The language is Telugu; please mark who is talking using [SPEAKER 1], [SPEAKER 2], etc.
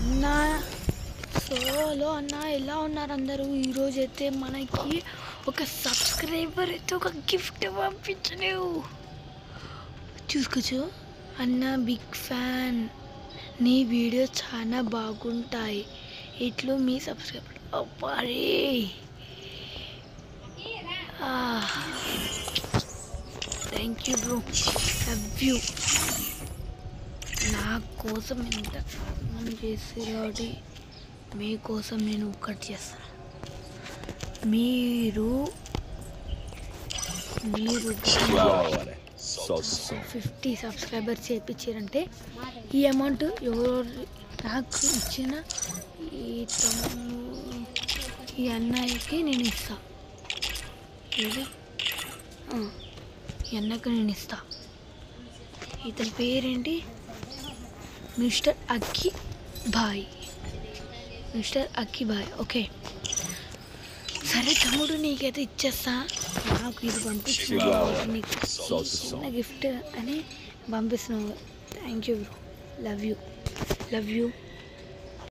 [SPEAKER 1] అన్న సోలో అన్న ఎలా ఉన్నారు అందరూ? ఈరోజైతే మనకి ఒక సబ్స్క్రైబర్ అయితే ఒక గిఫ్ట్ పంపించలేవు, చూసుకోవచ్చు అన్న. బిగ్ ఫ్యాన్, నీ వీడియో చాలా బాగుంటాయి, ఇట్లు మీ సబ్స్క్రైబర్. అబ్బారే thank you bro, love you. నా కోసం ఎంత మనం చేసి కాబట్టి మీకోసం నేను ఒక్కటి చేస్తాను. మీరు 50 సబ్స్క్రైబర్స్ చేయించారంటే ఈ అమౌంట్ ఎవరు నాకు ఇచ్చిన ఈ అన్నయ్యకి నేను ఇస్తా. ఇది ఈ అన్నకి నేను ఇస్తా. ఇతని పేరేంటి? మిస్టర్ అక్కి బాయ్. మిస్టర్ అక్కి బాయ్. ఓకే సరే తమ్ముడు, నీకైతే ఇచ్చేస్తా. నాకు ఇది పంపించిన నీకు చిన్న గిఫ్ట్ అని పంపిస్తున్నావు. Thank you bro, love you.